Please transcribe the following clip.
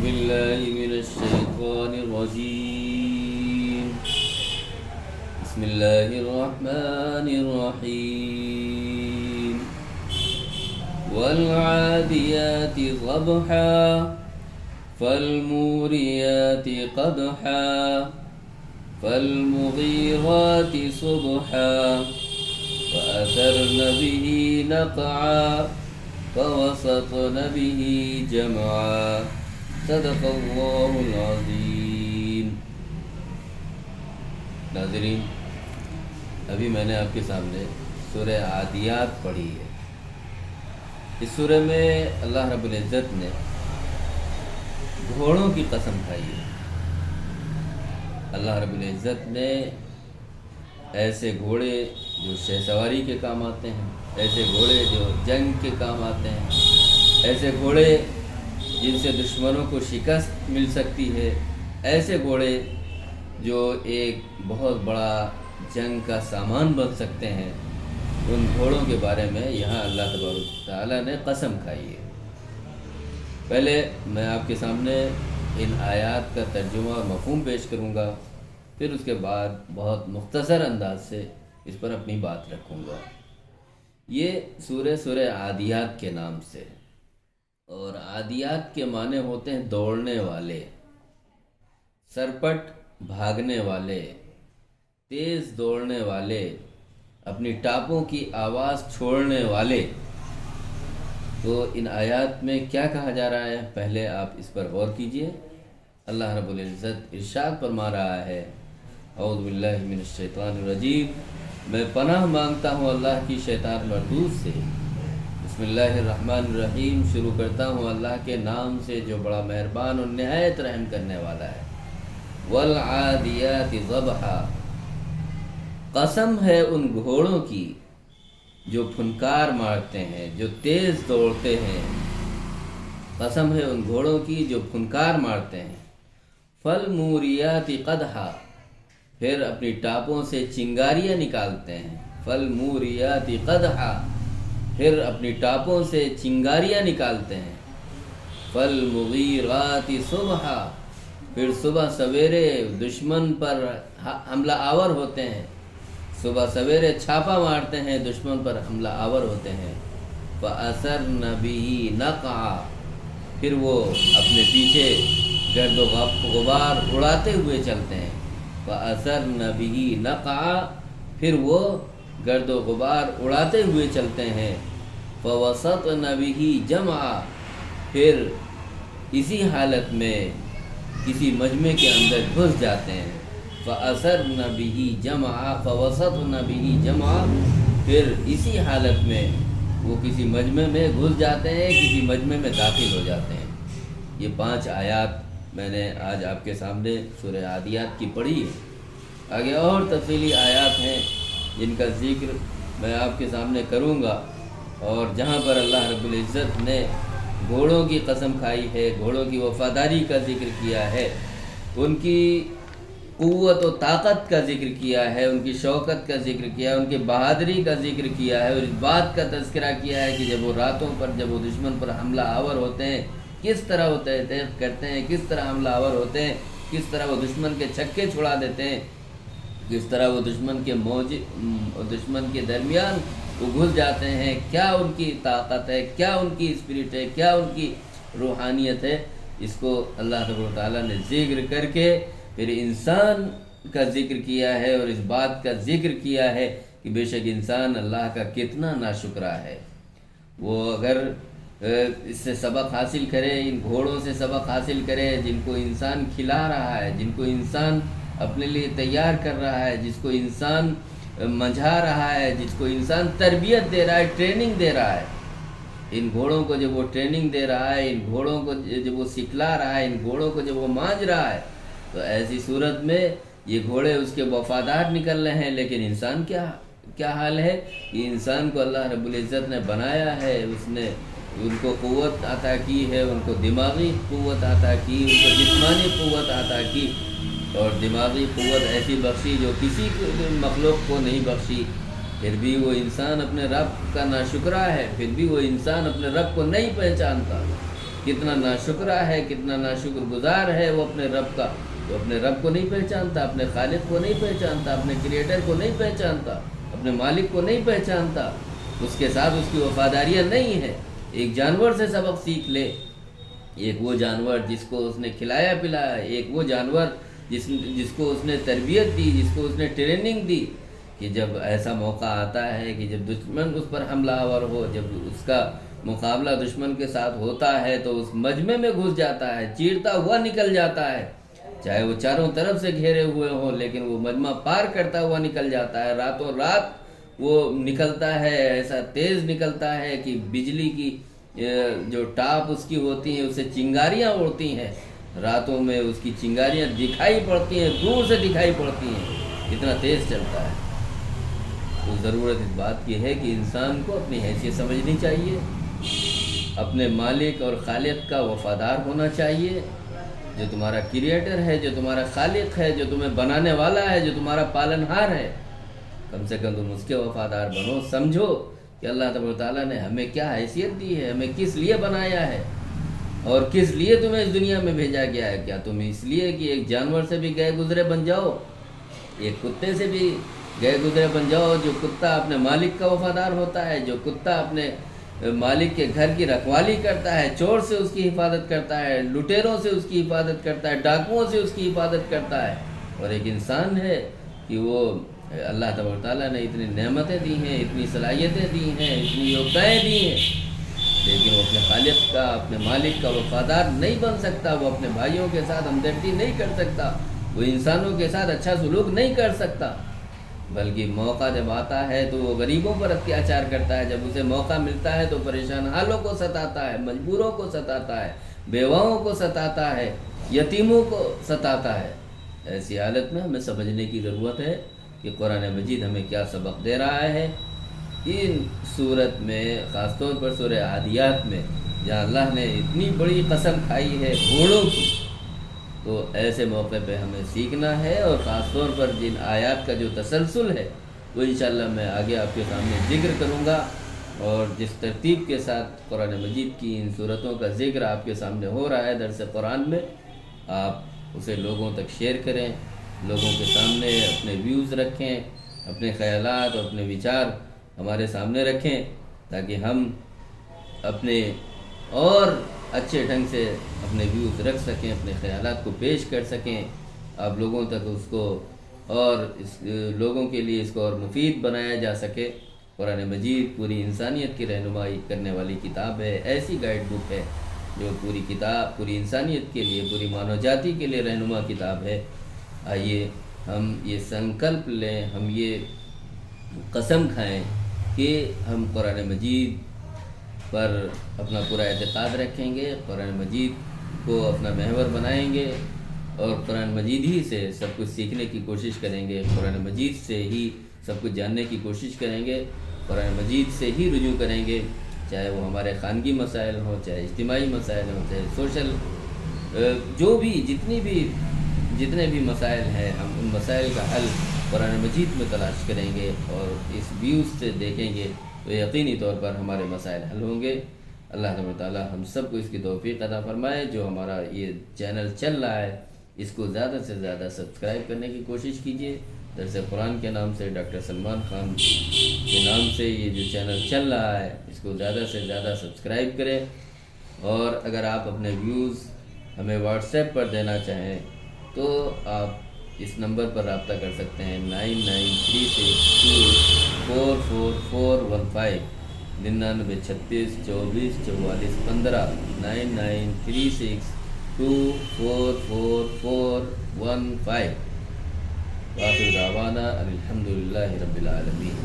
بالله من الشيطان الرجيم. بسم الله الرحمن الرحيم. والعاديات ضبحا فالموريات قدحا فالمغيرات صبحا فأثرن به نقعا فوسطن به جمعا. صدق اللہ العظیم. ناظرین، ابھی میں نے آپ کے سامنے سورہ عادیات پڑھی ہے. اس سورہ میں اللہ رب العزت نے گھوڑوں کی قسم کھائی ہے. اللہ رب العزت نے ایسے گھوڑے جو شہ سواری کے کام آتے ہیں، ایسے گھوڑے جو جنگ کے کام آتے ہیں، ایسے گھوڑے جن سے دشمنوں کو شکست مل سکتی ہے، ایسے گھوڑے جو ایک بہت بڑا جنگ کا سامان بن سکتے ہیں، ان گھوڑوں کے بارے میں یہاں اللہ تبارک تعالیٰ نے قسم کھائی ہے. پہلے میں آپ کے سامنے ان آیات کا ترجمہ اور مفہوم پیش کروں گا، پھر اس کے بعد بہت مختصر انداز سے اس پر اپنی بات رکھوں گا. یہ سورہ عادیات کے نام سے، اور عادیات کے معنی ہوتے ہیں دوڑنے والے، سرپٹ بھاگنے والے، تیز دوڑنے والے، اپنی ٹاپوں کی آواز چھوڑنے والے. تو ان آیات میں کیا کہا جا رہا ہے، پہلے آپ اس پر غور کیجئے. اللہ رب العزت ارشاد فرما رہا ہے، اعوذ باللہ من الشیطان الرجیم، میں پناہ مانگتا ہوں اللہ کی شیطان مردود سے. بسم اللہ الرحمن الرحیم، شروع کرتا ہوں اللہ کے نام سے جو بڑا مہربان اور نہایت رحم کرنے والا ہے. والعادیات ضبحا، قسم ہے ان گھوڑوں کی جو پھنکار مارتے ہیں، جو تیز دوڑتے ہیں. قسم ہے ان گھوڑوں کی جو پھنکار مارتے ہیں. فالموریات قدحا، پھر اپنی ٹاپوں سے چنگاریاں نکالتے ہیں. فالموریات قدحا، پھر اپنی ٹاپوں سے چنگاریاں نکالتے ہیں. فالمغیرات صبحا، پھر صبح سویرے دشمن پر حملہ آور ہوتے ہیں، صبح سویرے چھاپا مارتے ہیں، دشمن پر حملہ آور ہوتے ہیں. فَأَثَرْنَ بِهِ نَقْعًا، پھر وہ اپنے پیچھے گرد و غبار اڑاتے ہوئے چلتے ہیں. فَأَثَرْنَ بِهِ نَقْعًا، پھر وہ گرد و غبار اڑاتے ہوئے چلتے ہیں. فَوَسَطْنَ بِهِ جَمْعًا، پھر اسی حالت میں کسی مجمع کے اندر گھس جاتے ہیں. فَأَثَرْنَ بِهِ جَمْعًا فَوَسَطْنَ بِهِ جَمْعًا، پھر اسی حالت میں وہ کسی مجمع میں گھس جاتے ہیں، کسی مجمع میں داخل ہو جاتے ہیں. یہ 5 آیات میں نے آج آپ کے سامنے سورہ عادیات کی پڑھی ہے. آگے اور تفصیلی آیات ہیں جن کا ذکر میں آپ کے سامنے کروں گا. اور جہاں پر اللہ رب العزت نے گھوڑوں کی قسم کھائی ہے، گھوڑوں کی وفاداری کا ذکر کیا ہے، ان کی قوت و طاقت کا ذکر کیا ہے، ان کی شوکت کا ذکر کیا ہے، ان کی بہادری کا ذکر کیا ہے، اور اس بات کا تذکرہ کیا ہے کہ جب وہ راتوں پر، جب وہ دشمن پر حملہ آور ہوتے ہیں، کس طرح وہ تحقیق کرتے ہیں، کس طرح حملہ آور ہوتے ہیں، کس طرح وہ دشمن کے چھکے چھڑا دیتے ہیں، کس طرح وہ دشمن کے درمیان وہ گھس جاتے ہیں. کیا ان کی طاقت ہے، کیا ان کی اسپرٹ ہے، کیا ان کی روحانیت ہے. اس کو اللہ تبارک تعالیٰ نے ذکر کر کے پھر انسان کا ذکر کیا ہے، اور اس بات کا ذکر کیا ہے کہ بے شک انسان اللہ کا کتنا ناشکرا ہے. وہ اگر اس سے سبق حاصل کرے، ان گھوڑوں سے سبق حاصل کرے جن کو انسان کھلا رہا ہے، جن کو انسان اپنے لیے تیار کر رہا ہے، جس کو انسان منجھا رہا ہے، جس کو انسان تربیت دے رہا ہے، ٹریننگ دے رہا ہے. ان گھوڑوں کو جب وہ ٹریننگ دے رہا ہے، ان گھوڑوں کو جب وہ سکھلا رہا ہے، ان گھوڑوں کو جب وہ مانج رہا ہے، تو ایسی صورت میں یہ گھوڑے اس کے وفادار نکل رہے ہیں. لیکن انسان کیا حال ہے؟ یہ انسان کو اللہ رب العزت نے بنایا ہے، اس نے ان کو قوت عطا کی ہے، ان کو دماغی قوت عطا کی، ان کو جسمانی قوت عطا کی، اور دماغی قوت ایسی بخشی جو کسی مخلوق کو نہیں بخشی. پھر بھی وہ انسان اپنے رب کا ناشکرا ہے، پھر بھی وہ انسان اپنے رب کو نہیں پہچانتا. کتنا ناشکرہ ہے، کتنا ناشکر گزار ہے وہ اپنے رب کا، وہ اپنے رب کو نہیں پہچانتا، اپنے خالق کو نہیں پہچانتا، اپنے کریٹر کو نہیں پہچانتا، اپنے مالک کو نہیں پہچانتا، اس کے ساتھ اس کی وفاداریاں نہیں ہے۔ ایک جانور سے سبق سیکھ لے، ایک وہ جانور جس کو اس نے کھلایا پلایا، ایک وہ جانور جس کو اس نے تربیت دی، جس کو اس نے ٹریننگ دی، کہ جب ایسا موقع آتا ہے کہ جب دشمن اس پر حملہ آور ہو، جب اس کا مقابلہ دشمن کے ساتھ ہوتا ہے تو اس مجمع میں گھس جاتا ہے، چیرتا ہوا نکل جاتا ہے، چاہے وہ چاروں طرف سے گھیرے ہوئے ہوں، لیکن وہ مجمع پار کرتا ہوا نکل جاتا ہے، راتوں رات وہ نکلتا ہے، ایسا تیز نکلتا ہے کہ بجلی کی جو ٹاپ اس کی ہوتی ہیں اسے چنگاریاں اڑتی ہیں، راتوں میں اس کی چنگاریاں دکھائی پڑتی ہیں، دور سے دکھائی پڑتی ہیں، اتنا تیز چلتا ہے۔ تو ضرورت اس بات کی ہے کہ انسان کو اپنی حیثیت سمجھنی چاہیے، اپنے مالک اور خالق کا وفادار ہونا چاہیے، جو تمہارا کریٹر ہے، جو تمہارا خالق ہے، جو تمہیں بنانے والا ہے، جو تمہارا پالنہار ہے، کم سے کم تم اس کے وفادار بنو۔ سمجھو کہ اللہ تبارک و تعالیٰ نے ہمیں کیا حیثیت دی ہے، ہمیں کس لیے بنایا ہے اور کس لیے تمہیں اس دنیا میں بھیجا گیا ہے۔ کیا تم اس لیے کہ ایک جانور سے بھی گئے گزرے بن جاؤ، ایک کتے سے بھی گئے گزرے بن جاؤ؟ جو کتا اپنے مالک کا وفادار ہوتا ہے، جو کتا اپنے مالک کے گھر کی رکھوالی کرتا ہے، چور سے اس کی حفاظت کرتا ہے، لٹیروں سے اس کی حفاظت کرتا ہے، ڈاکوؤں سے اس کی حفاظت کرتا ہے، اور ایک انسان ہے کہ وہ اللہ تبارک و تعالیٰ نے اتنی نعمتیں دی ہیں، اتنی صلاحیتیں دی ہیں، اتنی یوگتائیں دی ہیں، لیکن وہ اپنے خالق کا، اپنے مالک کا وفادار نہیں بن سکتا، وہ اپنے بھائیوں کے ساتھ ہمدردی نہیں کر سکتا، وہ انسانوں کے ساتھ اچھا سلوک نہیں کر سکتا، بلکہ موقع جب آتا ہے تو وہ غریبوں پر اتیاچار کرتا ہے، جب اسے موقع ملتا ہے تو پریشان حالوں کو ستاتا ہے، مجبوروں کو ستاتا ہے، بیواؤں کو ستاتا ہے، یتیموں کو ستاتا ہے۔ ایسی حالت میں ہمیں سمجھنے کی ضرورت ہے کہ قرآن مجید ہمیں کیا سبق دے رہا ہے۔ ان صورت میں خاص طور پر سورہ عادیات میں جہاں اللہ نے اتنی بڑی قسم کھائی ہے گھوڑوں کی، تو ایسے موقع پہ ہمیں سیکھنا ہے، اور خاص طور پر جن آیات کا جو تسلسل ہے وہ انشاءاللہ میں آگے آپ کے سامنے ذکر کروں گا، اور جس ترتیب کے ساتھ قرآن مجید کی ان صورتوں کا ذکر آپ کے سامنے ہو رہا ہے درس قرآن میں، آپ اسے لوگوں تک شیئر کریں، لوگوں کے سامنے اپنے ویوز رکھیں، اپنے خیالات اور اپنے وچار ہمارے سامنے رکھیں، تاکہ ہم اپنے اور اچھے ڈھنگ سے اپنے ویوز رکھ سکیں، اپنے خیالات کو پیش کر سکیں آپ لوگوں تک، اس کو اور لوگوں کے لیے اس کو اور مفید بنایا جا سکے۔ قرآن مجید پوری انسانیت کی رہنمائی کرنے والی کتاب ہے، ایسی گائیڈ بک ہے جو پوری انسانیت کے لیے، پوری مانو جاتی کے لیے رہنما کتاب ہے۔ آئیے ہم یہ سنکلپ لیں، ہم یہ قسم کھائیں کہ ہم قرآن مجید پر اپنا پورا اعتقاد رکھیں گے، قرآن مجید کو اپنا محور بنائیں گے، اور قرآن مجید ہی سے سب کچھ سیکھنے کی کوشش کریں گے، قرآن مجید سے ہی سب کچھ جاننے کی کوشش کریں گے، قرآن مجید سے ہی رجوع کریں گے، چاہے وہ ہمارے خانگی مسائل ہوں، چاہے اجتماعی مسائل ہوں، چاہے سوشل جتنے بھی مسائل ہیں، ہم ان مسائل کا حل قرآن مجید میں تلاش کریں گے، اور اس ویوز سے دیکھیں گے تو یقینی طور پر ہمارے مسائل حل ہوں گے۔ اللہ تبارک و تعالیٰ ہم سب کو اس کی توفیق عطا فرمائے۔ جو ہمارا یہ چینل چل رہا ہے اس کو زیادہ سے زیادہ سبسکرائب کرنے کی کوشش کیجیے۔ درس قرآن کے نام سے، ڈاکٹر سلمان خان کے نام سے یہ جو چینل چل رہا ہے اس کو زیادہ سے زیادہ سبسکرائب کریں، اور اگر آپ اپنے ویوز ہمیں واٹس ایپ پر دینا چاہیں تو آپ اس نمبر پر رابطہ کر سکتے ہیں 9936244415 9936244415 9936244415 وآخر دعوانا الحمدللہ رب العالمین۔